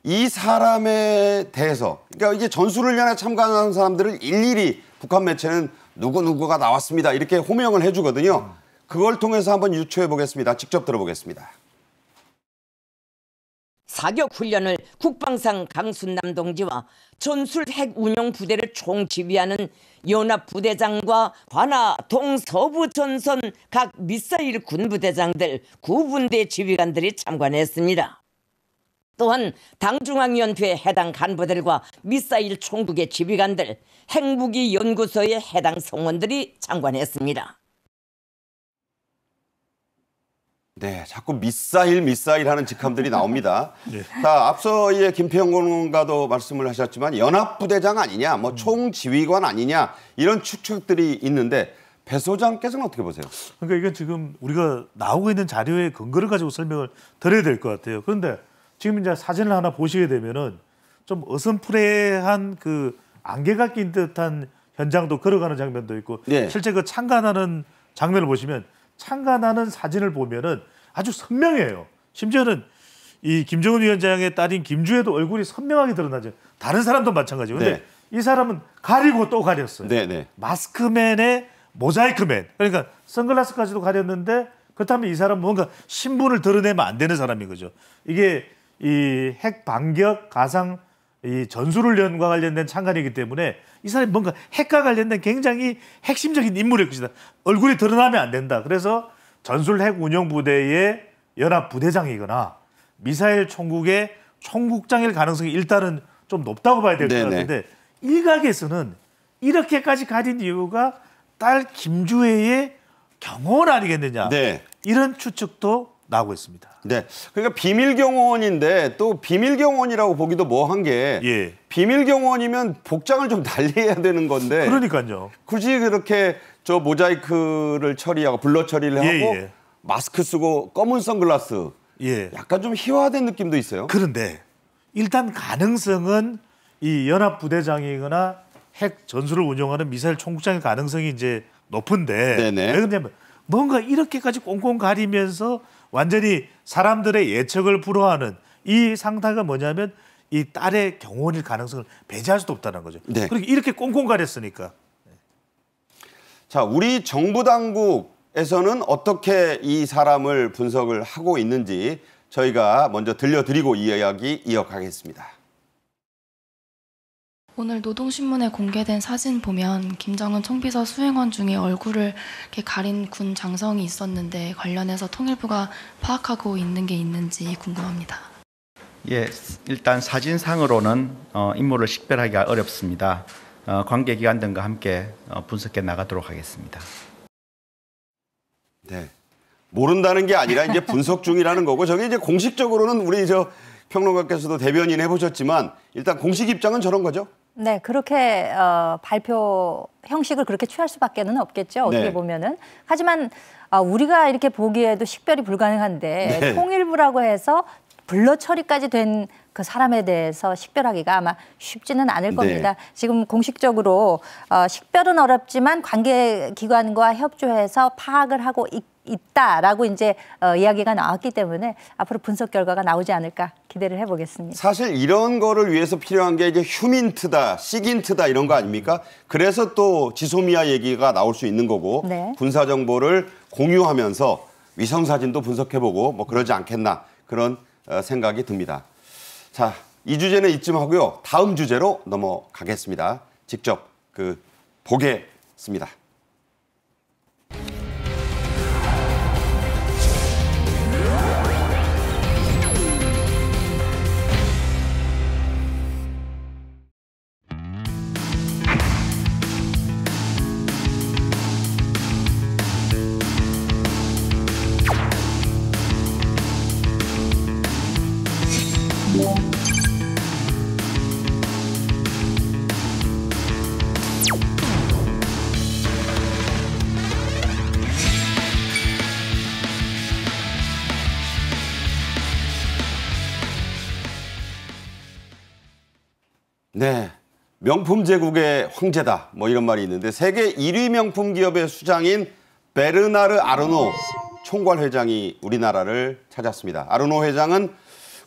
이 사람에 대해서 그러니까 이제 전술훈련에 참가하는 사람들을 일일이 북한 매체는 누구누구가 나왔습니다. 이렇게 호명을 해주거든요. 그걸 통해서 한번 유추해 보겠습니다. 직접 들어보겠습니다. 사격 훈련을 국방상 강순남 동지와 전술 핵 운용 부대를 총지휘하는 연합부대장과 관하 동서부 전선 각 미사일 군부대장들 9분대 지휘관들이 참관했습니다. 또한 당중앙위원회 해당 간부들과 미사일 총국의 지휘관들, 핵무기 연구소의 해당 성원들이 참관했습니다. 네, 자꾸 미사일 하는 직함들이 나옵니다. 자, 앞서 김평 의원과도 말씀을 하셨지만 연합부대장 아니냐, 뭐 총지휘관 아니냐 이런 추측들이 있는데 배 소장께서는 어떻게 보세요? 그러니까 이건 지금 우리가 나오고 있는 자료의 근거를 가지고 설명을 드려야 될 것 같아요. 그런데 지금 이제 사진을 하나 보시게 되면은 좀 어슴푸레한 그 안개가 낀 듯한 현장도 걸어가는 장면도 있고 네. 실제 그 참관하는 장면을 보시면 참관하는 사진을 보면은 아주 선명해요. 심지어는 이 김정은 위원장의 딸인 김주혜도 얼굴이 선명하게 드러나죠. 다른 사람도 마찬가지고. 근데 네. 이 사람은 가리고 또 가렸어요. 네. 마스크맨에 모자이크맨. 그러니까 선글라스까지도 가렸는데 그렇다면 이 사람은 뭔가 신분을 드러내면 안 되는 사람인 거죠. 이게 이 핵 반격 가상 이 전술훈련과 관련된 참관이기 때문에 이 사람이 뭔가 핵과 관련된 굉장히 핵심적인 인물일 것이다. 얼굴이 드러나면 안 된다. 그래서 전술 핵 운용 부대의 연합 부대장이거나 미사일 총국의 총국장일 가능성이 일단은 좀 높다고 봐야 될 것 같은데 일각에서는 이렇게까지 가린 이유가 딸 김주혜의 경호원 아니겠느냐. 네. 이런 추측도 나오고 있습니다. 네, 그러니까 비밀 경호원인데 또 비밀 경호원이라고 보기도 뭐한 게 예. 비밀 경호원이면 복장을 좀 달리해야 되는 건데 그러니까요. 굳이 그렇게 저 모자이크를 처리하고 블러 처리를 하고 예. 마스크 쓰고 검은 선글라스 예. 약간 좀 희화된 느낌도 있어요. 그런데 일단 가능성은 이 연합 부대장이거나 핵 전술을 운영하는 미사일 총국장의 가능성이 이제 높은데 네네. 왜 그러냐면 뭔가 이렇게까지 꽁꽁 가리면서 완전히 사람들의 예측을 불허하는 이 상태가 뭐냐면 이 딸의 경호원일 가능성을 배제할 수도 없다는 거죠. 네. 그러니까 이렇게 꽁꽁 가렸으니까. 자, 우리 정부 당국에서는 어떻게 이 사람을 분석을 하고 있는지 저희가 먼저 들려드리고 이 이야기 이어가겠습니다. 오늘 노동신문에 공개된 사진 보면 김정은 총비서 수행원 중에 얼굴을 이렇게 가린 군 장성이 있었는데 관련해서 통일부가 파악하고 있는 게 있는지 궁금합니다. 예, 일단 사진상으로는 인물을 식별하기가 어렵습니다. 관계기관 등과 함께 분석해 나가도록 하겠습니다. 네, 모른다는 게 아니라 이제 분석 중이라는 거고 저게 이제 공식적으로는 우리 평론가께서도 대변인 해보셨지만 일단 공식 입장은 저런 거죠? 네, 그렇게 발표 형식을 그렇게 취할 수밖에는 없겠죠. 어떻게 네. 보면은. 하지만 우리가 이렇게 보기에도 식별이 불가능한데 네. 통일부라고 해서 블러 처리까지 된 그 사람에 대해서 식별하기가 아마 쉽지는 않을 겁니다. 네. 지금 공식적으로 식별은 어렵지만 관계기관과 협조해서 파악을 하고 있다라고 이제 이야기가 나왔기 때문에 앞으로 분석 결과가 나오지 않을까 기대를 해보겠습니다. 사실 이런 거를 위해서 필요한 게 이제 휴민트다, 시긴트다 이런 거 아닙니까? 그래서 또 지소미아 얘기가 나올 수 있는 거고 네. 군사 정보를 공유하면서 위성 사진도 분석해보고 뭐 그러지 않겠나 그런 생각이 듭니다. 자, 이 주제는 이쯤 하고요. 다음 주제로 넘어가겠습니다. 직접 보겠습니다. 네, 명품 제국의 황제다 뭐 이런 말이 있는데 세계 1위 명품 기업의 수장인 베르나르 아르노 총괄 회장이 우리나라를 찾았습니다. 아르노 회장은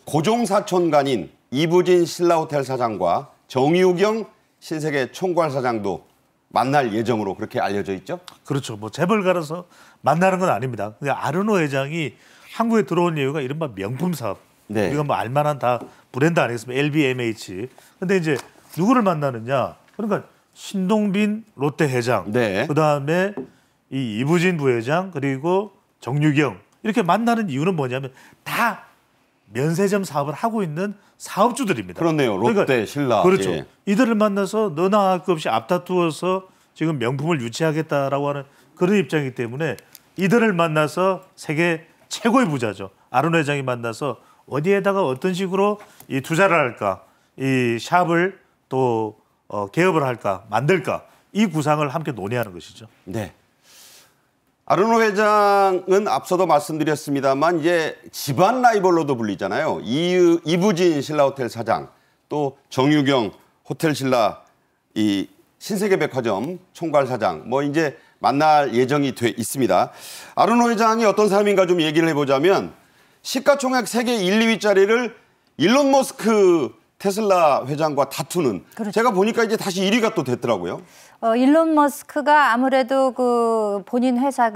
고종사촌간인 이부진 신라호텔 사장과 정유경 신세계 총괄 사장도 만날 예정으로 그렇게 알려져 있죠? 그렇죠. 뭐 재벌 갈아서 만나는 건 아닙니다. 그러니까 아르노 회장이 한국에 들어온 이유가 이른바 명품 사업. 네. 우리가 뭐 알만한 다 브랜드 아니겠습니까? LVMH. 근데 이제 누구를 만나느냐? 그러니까 신동빈 롯데 회장, 네. 그다음에 이 이부진 부회장 그리고 정유경 이렇게 만나는 이유는 뭐냐면 다 면세점 사업을 하고 있는 사업주들입니다. 그렇네요. 롯데, 그러니까, 신라. 그렇죠. 예. 이들을 만나서 너나 할 것 없이 앞다투어서 지금 명품을 유치하겠다라고 하는 그런 입장이기 때문에 이들을 만나서 세계 최고의 부자죠. 아르노 회장이 만나서 어디에다가 어떤 식으로 이 투자를 할까, 이 샵을 또 개업을 할까, 만들까 이 구상을 함께 논의하는 것이죠. 네. 아르노 회장은 앞서도 말씀드렸습니다만 이제 집안 라이벌로도 불리잖아요. 이부진 신라호텔 사장, 또 정유경 호텔 신라 이 신세계백화점 총괄 사장 뭐 이제 만날 예정이 돼 있습니다. 아르노 회장이 어떤 사람인가 좀 얘기를 해보자면 시가총액 세계 1, 2위 자리를 일론 머스크 테슬라 회장과 다투는 그렇죠. 제가 보니까 이제 다시 1위가 또 됐더라고요. 일론 머스크가 아무래도 그 본인 회사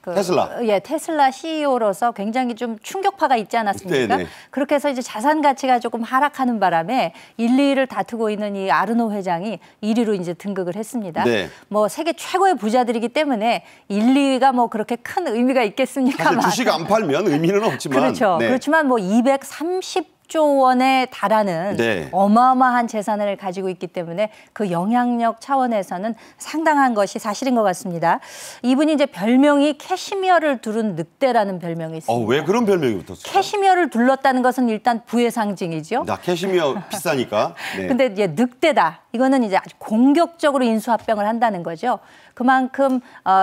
테슬라. 테슬라 CEO로서 굉장히 좀 충격파가 있지 않았습니까? 네네. 그렇게 해서 이제 자산 가치가 조금 하락하는 바람에 1, 2위를 다투고 있는 이 아르노 회장이 1위로 이제 등극을 했습니다. 네. 뭐 세계 최고의 부자들이기 때문에 1, 2위가 뭐 그렇게 큰 의미가 있겠습니까? 사실 주식 안 팔면 의미는 없지만. 그렇죠. 네. 그렇지만 뭐 230조 원에 달하는 네. 어마어마한 재산을 가지고 있기 때문에 그 영향력 차원에서는 상당한 것이 사실인 것 같습니다. 이분이 이제 별명이 캐시미어를 두른 늑대라는 별명이 있습니다. 왜 그런 별명이 붙었어요? 캐시미어를 둘렀다는 것은 일단 부의 상징이죠. 나 캐시미어 비싸니까. 네. 근데 이제 늑대다. 이거는 이제 아주 공격적으로 인수합병을 한다는 거죠. 그만큼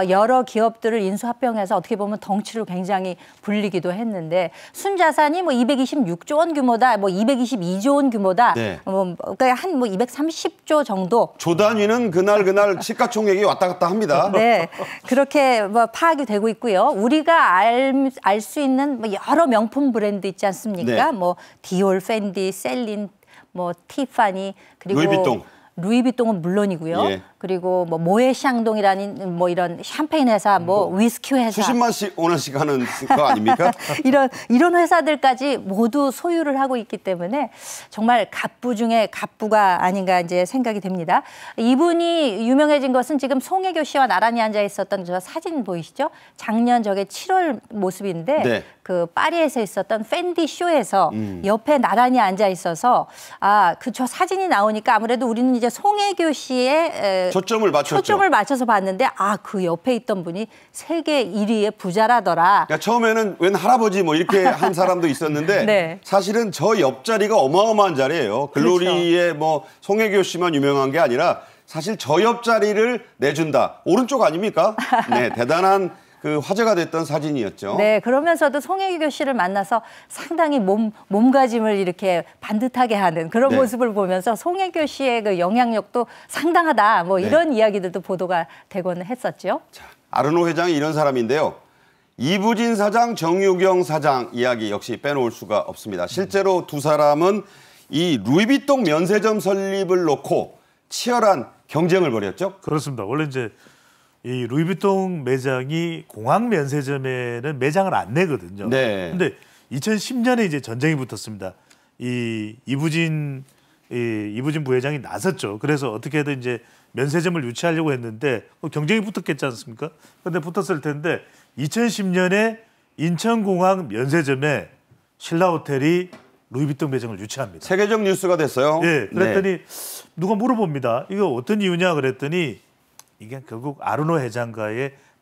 여러 기업들을 인수합병해서 어떻게 보면 덩치를 굉장히 불리기도 했는데 순자산이 뭐 226조 원 규모다, 뭐 222조 원 규모다, 네. 그러니까 한 뭐 230조 정도. 조 단위는 그날 시가총액이 왔다 갔다 합니다. 네, 그렇게 뭐 파악이 되고 있고요. 우리가 알 수 있는 뭐 여러 명품 브랜드 있지 않습니까? 네. 뭐 디올, 펜디, 셀린, 뭐 티파니 그리고 루이비통. 루이비통은 물론이고요. 예. 그리고 뭐 모에샹동이라는 뭐 이런 샴페인 회사, 뭐 위스키 회사, 수십만씩 원씩 하는 거 아닙니까? 이런 회사들까지 모두 소유를 하고 있기 때문에 정말 갑부 중에 갑부가 아닌가 이제 생각이 됩니다. 이분이 유명해진 것은 지금 송혜교 씨와 나란히 앉아 있었던 저 사진 보이시죠? 작년 저게 7월 모습인데 네. 그 파리에서 있었던 팬디 쇼에서 옆에 나란히 앉아 있어서 그 저 사진이 나오니까 아무래도 우리는 이제 송혜교 씨의 초점을 맞춰서 봤는데 그 옆에 있던 분이 세계 1위의 부자라더라. 그러니까 처음에는 웬 할아버지 뭐 이렇게 한 사람도 있었는데 네. 사실은 저 옆자리가 어마어마한 자리예요. 글로리의 뭐 송혜교 씨만 유명한 게 아니라 사실 저 옆자리를 내준다. 오른쪽 아닙니까? 네, 대단한 그 화제가 됐던 사진이었죠. 네, 그러면서도 송혜교 씨를 만나서 상당히 몸가짐을 이렇게 반듯하게 하는 그런 네. 모습을 보면서 송혜교 씨의 그 영향력도 상당하다. 뭐 이런 이야기들도 보도가 되곤 했었죠. 자, 아르노 회장이 이런 사람인데요. 이부진 사장, 정유경 사장 이야기 역시 빼놓을 수가 없습니다. 실제로 두 사람은 이 루이비통 면세점 설립을 놓고 치열한 경쟁을 벌였죠. 그렇습니다. 원래 이제 이 루이비통 매장이 공항 면세점에는 매장을 안 내거든요. 네. 근데 2010년에 이제 전쟁이 붙었습니다. 이부진 부회장이 나섰죠. 그래서 어떻게든 이제 면세점을 유치하려고 했는데 경쟁이 붙었겠지 않습니까? 근데 붙었을 텐데 2010년에 인천공항 면세점에 신라호텔이 루이비통 매장을 유치합니다. 세계적 뉴스가 됐어요. 예, 그랬더니 누가 물어봅니다. 이거 어떤 이유냐 그랬더니 이게 결국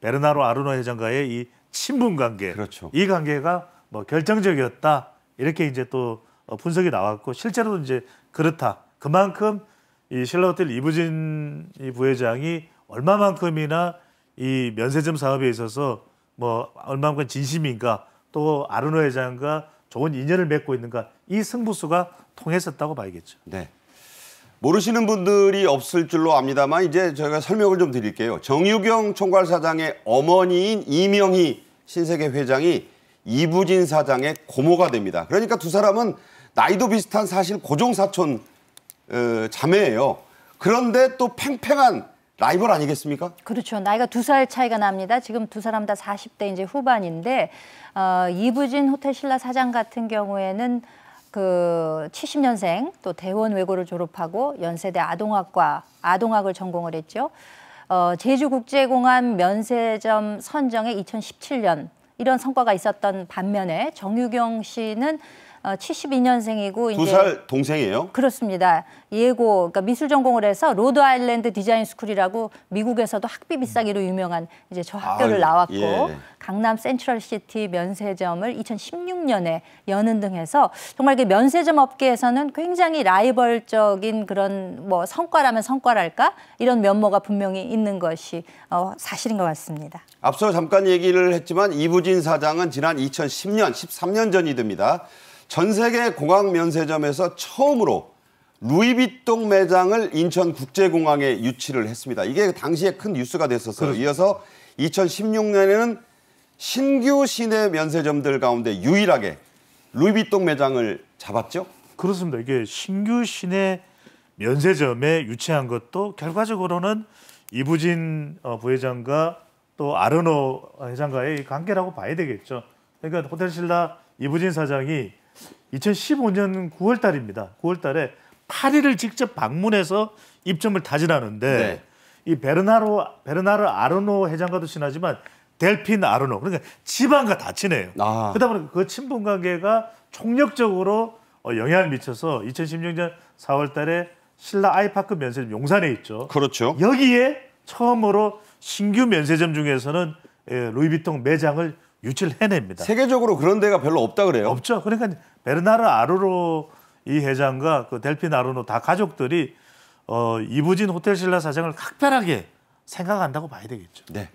베르나르 아르노 회장과의 이 친분 관계, 그렇죠. 이 관계가 뭐 결정적이었다 이렇게 이제 또 분석이 나왔고 실제로도 이제 그렇다. 그만큼 이 신라호텔 이부진 부회장이 얼마만큼이나 이 면세점 사업에 있어서 뭐 얼마만큼 진심인가 또 아르노 회장과 좋은 인연을 맺고 있는가 이 승부수가 통했었다고 봐야겠죠. 네. 모르시는 분들이 없을 줄로 압니다만 이제 저희가 설명을 좀 드릴게요. 정유경 총괄사장의 어머니인 이명희 신세계 회장이 이부진 사장의 고모가 됩니다. 그러니까 두 사람은 나이도 비슷한 사실 고종사촌 자매예요. 그런데 또 팽팽한 라이벌 아니겠습니까? 그렇죠. 나이가 2살 차이가 납니다. 지금 두 사람 다 40대 이제 후반인데 이부진 호텔 신라 사장 같은 경우에는 그 70년생 또 대원 외고를 졸업하고 연세대 아동학을 전공을 했죠. 제주국제공항 면세점 선정에 2017년 이런 성과가 있었던 반면에 정유경 씨는 72년생이고 이제 2살 동생이에요? 그렇습니다. 예고, 그러니까 미술 전공을 해서 로드 아일랜드 디자인 스쿨이라고 미국에서도 학비 비싸기로 유명한 이제 저 학교를 나왔고 예. 강남 센트럴시티 면세점을 2016년에 여는 등 해서 정말 그 면세점 업계에서는 굉장히 라이벌적인 그런 뭐 성과라면 성과랄까 이런 면모가 분명히 있는 것이 사실인 것 같습니다. 앞서 잠깐 얘기를 했지만 이부진 사장은 지난 2010년, 13년 전이 됩니다. 전 세계 공항 면세점에서 처음으로 루이비통 매장을 인천국제공항에 유치를 했습니다. 이게 당시에 큰 뉴스가 됐었어요. 이어서 2016년에는 신규 시내 면세점들 가운데 유일하게 루이비통 매장을 잡았죠? 그렇습니다. 이게 신규 시내 면세점에 유치한 것도 결과적으로는 이부진 부회장과 또 아르노 회장과의 관계라고 봐야 되겠죠. 그러니까 호텔신라 이부진 사장이 2015년 9월 달입니다. 9월 달에 파리를 직접 방문해서 입점을 타진하는데 네. 이 베르나르 아르노 회장과도 친하지만 델핀 아르노 그러니까 집안과 다 친해요. 그러다 보니까 그 친분 관계가 총력적으로 영향을 미쳐서 2016년 4월 달에 신라 아이파크 면세점 용산에 있죠. 그렇죠. 여기에 처음으로 신규 면세점 중에서는 루이비통 매장을 유치를 해냅니다. 세계적으로 그런 데가 별로 없다 그래요? 없죠. 그러니까 베르나르 아르노 이 회장과 그 델핀 아르노 다 가족들이 이부진 호텔신라 사장을 각별하게 생각한다고 봐야 되겠죠. 네.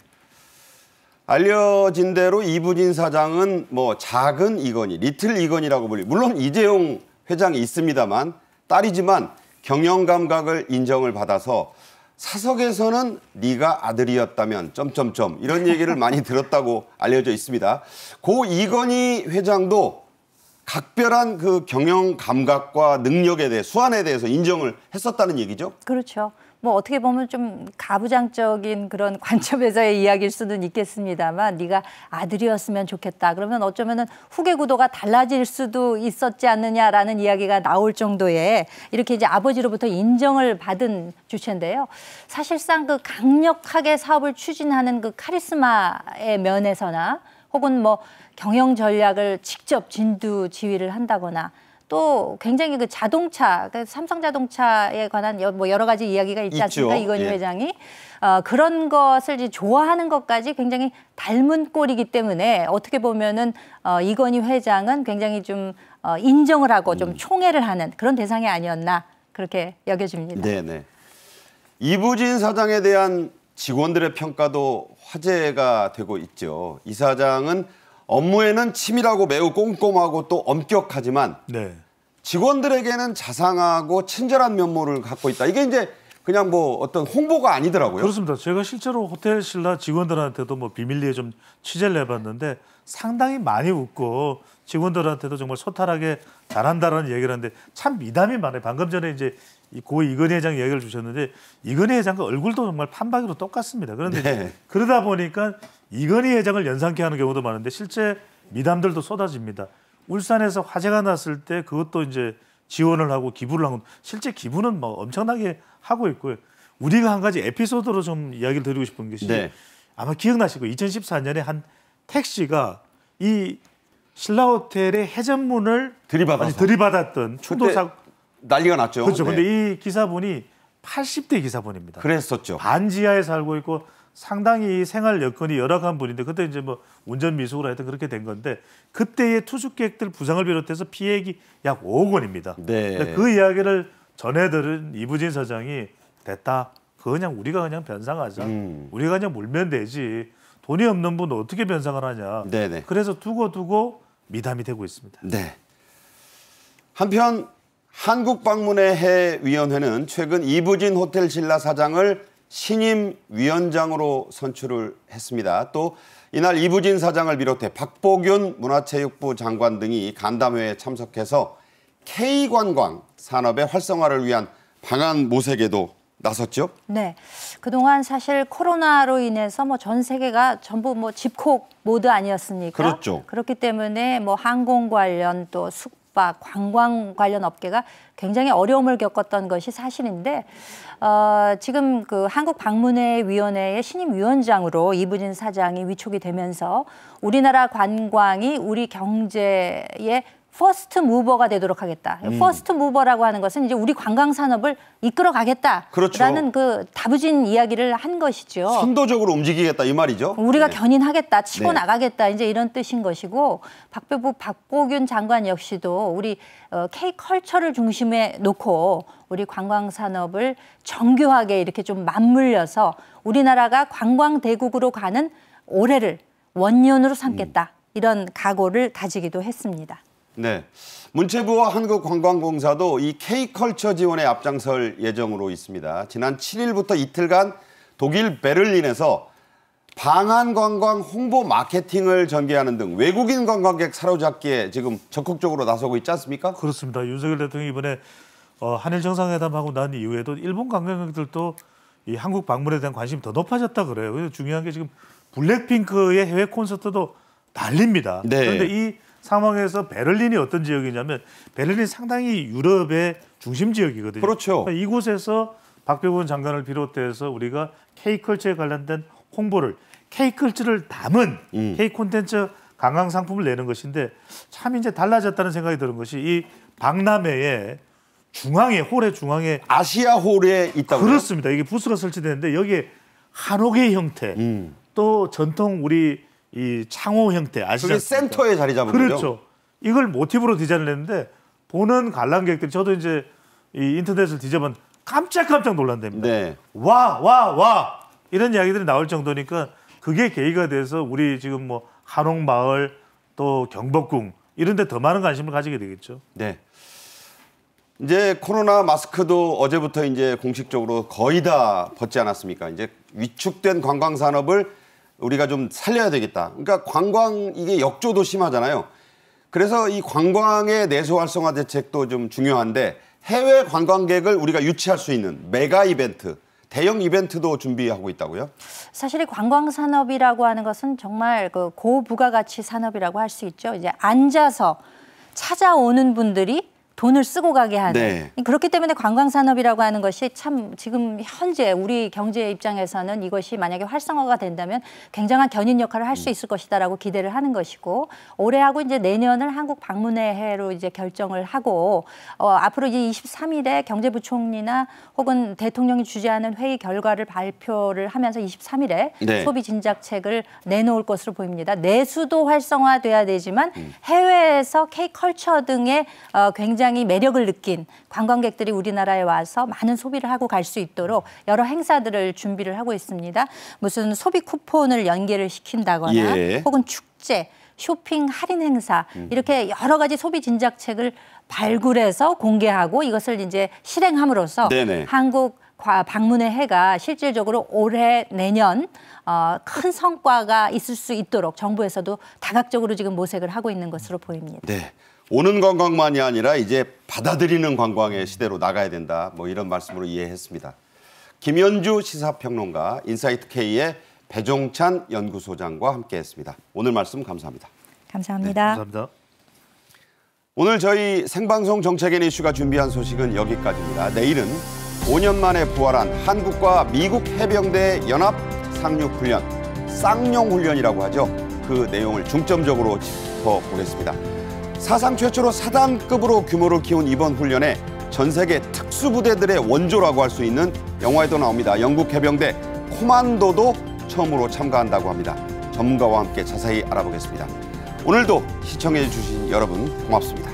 알려진 대로 이부진 사장은 뭐 작은 이건희, 리틀 이건희라고 불리. 물론 이재용 회장이 있습니다만 딸이지만 경영 감각을 인정을 받아서 사석에서는 네가 아들이었다면 점점점 이런 얘기를 많이 들었다고 알려져 있습니다. 고 이건희 회장도 각별한 그 경영 감각과 능력에 대해 수완에 대해서 인정을 했었다는 얘기죠. 그렇죠. 뭐 어떻게 보면 좀 가부장적인 그런 관점에서의 이야기일 수는 있겠습니다만 네가 아들이었으면 좋겠다. 그러면 어쩌면은 후계 구도가 달라질 수도 있었지 않느냐라는 이야기가 나올 정도의 이렇게 이제 아버지로부터 인정을 받은 주체인데요. 사실상 그 강력하게 사업을 추진하는 그 카리스마의 면에서나 혹은 뭐 경영 전략을 직접 진두지휘를 한다거나 또 굉장히 그 자동차, 그 삼성자동차에 관한 뭐 여러 가지 이야기가 있지 않습니까? 이건희 회장이 그런 것을 이제 좋아하는 것까지 굉장히 닮은 꼴이기 때문에 어떻게 보면은 이건희 회장은 굉장히 좀 인정을 하고 좀 총애를 하는 그런 대상이 아니었나 그렇게 여겨집니다. 네네. 이부진 사장에 대한 직원들의 평가도 화제가 되고 있죠. 이 사장은 업무에는 치밀하고 매우 꼼꼼하고 또 엄격하지만 네. 직원들에게는 자상하고 친절한 면모를 갖고 있다. 이게 이제 그냥 뭐 어떤 홍보가 아니더라고요. 그렇습니다. 제가 실제로 호텔 신라 직원들한테도 뭐 비밀리에 좀 취재를 해봤는데 상당히 많이 웃고 직원들한테도 정말 소탈하게 잘한다라는 얘기를 하는데 참 미담이 많아요. 방금 전에 이제 고 이건희 회장 얘기를 주셨는데 이건희 회장과 얼굴도 정말 판박이로 똑같습니다. 그런데 네. 그러다 보니까 이건희 회장을 연상케 하는 경우도 많은데 실제 미담들도 쏟아집니다. 울산에서 화재가 났을 때 그것도 이제 지원을 하고 기부를 하고 실제 기부는 뭐 엄청나게 하고 있고요. 우리가 한 가지 에피소드로 좀 이야기를 드리고 싶은 것이 네. 아마 기억나실 거예요. 2014년에 한 택시가 이 신라호텔의 해전문을 들이받았던 충돌사고 난리가 났죠. 그렇죠. 네. 근데 이 기사분이 80대 기사분입니다. 그랬었죠. 반지하에 살고 있고 상당히 생활 여건이 열악한 분인데 그때 이제 뭐 운전 미숙으로 하여튼 그렇게 된 건데 그때의 투숙객들 부상을 비롯해서 피해액이 약 5억 원입니다. 네. 그 이야기를 전해들은 이부진 사장이 됐다. 그냥 우리가 그냥 변상하자. 우리가 그냥 물면 되지. 돈이 없는 분은 어떻게 변상을 하냐. 네네. 그래서 두고 미담이 되고 있습니다. 네. 한편 한국 방문의 해위원회는 최근 이부진 호텔 신라 사장을 신임 위원장으로 선출을 했습니다. 또 이날 이부진 사장을 비롯해 박보균 문화체육부 장관 등이 간담회에 참석해서 K관광 산업의 활성화를 위한 방안 모색에도 나섰죠? 네. 그동안 사실 코로나로 인해서 뭐 전 세계가 전부 뭐 집콕 모드 아니었습니까? 그렇죠. 그렇기 때문에 뭐 항공 관련 또 숙박, 관광 관련 업계가 굉장히 어려움을 겪었던 것이 사실인데 지금 그 한국방문회위원회의 신임 위원장으로 이부진 사장이 위촉이 되면서 우리나라 관광이 우리 경제의 퍼스트 무버가 되도록 하겠다. 퍼스트 무버라고 하는 것은 이제 우리 관광 산업을 이끌어 가겠다라는 그렇죠. 그 다부진 이야기를 한 것이죠. 선도적으로 움직이겠다 이 말이죠. 우리가 네. 견인하겠다, 치고 네. 나가겠다 이제 이런 뜻인 것이고 박보균 장관 역시도 우리 K컬처를 중심에 놓고 우리 관광 산업을 정교하게 이렇게 좀 맞물려서 우리나라가 관광 대국으로 가는 올해를 원년으로 삼겠다. 이런 각오를 다지기도 했습니다. 네, 문체부와 한국관광공사도 이 K컬처 지원에 앞장설 예정으로 있습니다. 지난 7일부터 이틀간 독일 베를린에서 방한관광 홍보 마케팅을 전개하는 등 외국인 관광객 사로잡기에 지금 적극적으로 나서고 있지 않습니까? 그렇습니다. 윤석열 대통령이 이번에 한일 정상회담하고 난 이후에도 일본 관광객들도 이 한국 방문에 대한 관심이 더 높아졌다 그래요. 그래서 중요한 게 지금 블랙핑크의 해외 콘서트도 난립니다. 네. 그런데 이 상황에서 베를린이 어떤 지역이냐면 베를린 상당히 유럽의 중심 지역이거든요. 그렇죠. 그러니까 이곳에서 박보균 장관을 비롯해서 우리가 K컬처에 관련된 홍보를 K컬처를 담은 K콘텐츠 관광 상품을 내는 것인데 참 이제 달라졌다는 생각이 드는 것이 이 박람회의 중앙에 홀의 중앙에 아시아 홀에 있다고요? 그렇습니다. 이게 부스가 설치되는데 여기에 한옥의 형태 또 전통 우리 이 창호 형태 아시죠? 그게 센터에 자리 잡은 그렇죠. 거죠? 이걸 모티브로 디자인을 했는데 보는 관람객들이 저도 이제 이 인터넷을 뒤져본 깜짝깜짝 놀란답니다. 네. 와 이런 이야기들이 나올 정도니까 그게 계기가 돼서 우리 지금 뭐 한옥마을 또 경복궁 이런 데 더 많은 관심을 가지게 되겠죠. 네. 이제 코로나 마스크도 어제부터 이제 공식적으로 거의 다 벗지 않았습니까? 이제 위축된 관광 산업을 우리가 좀 살려야 되겠다. 그러니까 관광 이게 역조도 심하잖아요. 그래서 이 관광의 내수 활성화 대책도 좀 중요한데 해외 관광객을 우리가 유치할 수 있는 메가 이벤트, 대형 이벤트도 준비하고 있다고요? 사실 이 관광 산업이라고 하는 것은 정말 그 고부가가치 산업이라고 할 수 있죠. 이제 앉아서 찾아오는 분들이 돈을 쓰고 가게 하는. 네. 그렇기 때문에 관광산업이라고 하는 것이 참 지금 현재 우리 경제 입장에서는 이것이 만약에 활성화가 된다면 굉장한 견인 역할을 할 수 있을 것이다라고 기대를 하는 것이고 올해하고 이제 내년을 한국 방문의 해로 이제 결정을 하고 앞으로 이제 23일에 경제부총리나 혹은 대통령이 주재하는 회의 결과를 발표를 하면서 23일에 네. 소비 진작책을 내놓을 것으로 보입니다. 내수도 활성화돼야 되지만 해외에서 K컬처 등의 굉장히 매력을 느낀 관광객들이 우리나라에 와서 많은 소비를 하고 갈 수 있도록 여러 행사들을 준비를 하고 있습니다. 무슨 소비 쿠폰을 연계를 시킨다거나 예. 혹은 축제, 쇼핑 할인 행사 이렇게 여러 가지 소비 진작책을 발굴해서 공개하고 이것을 이제 실행함으로써 네네. 한국 방문의 해가 실질적으로 올해 내년 큰 성과가 있을 수 있도록 정부에서도 다각적으로 지금 모색을 하고 있는 것으로 보입니다. 네. 오는 관광만이 아니라 이제 받아들이는 관광의 시대로 나가야 된다. 뭐 이런 말씀으로 이해했습니다. 김현주 시사평론가, 인사이트K의 배종찬 연구소장과 함께했습니다. 오늘 말씀 감사합니다. 감사합니다. 네, 감사합니다. 오늘 저희 생방송 정책인 이슈가 준비한 소식은 여기까지입니다. 내일은 5년 만에 부활한 한국과 미국 해병대 연합 상륙훈련, 쌍용훈련이라고 하죠. 그 내용을 중점적으로 짚어보겠습니다. 사상 최초로 사단급으로 규모를 키운 이번 훈련에 전 세계 특수부대들의 원조라고 할 수 있는 영화에도 나옵니다. 영국 해병대 코만도도 처음으로 참가한다고 합니다. 전문가와 함께 자세히 알아보겠습니다. 오늘도 시청해 주신 여러분 고맙습니다.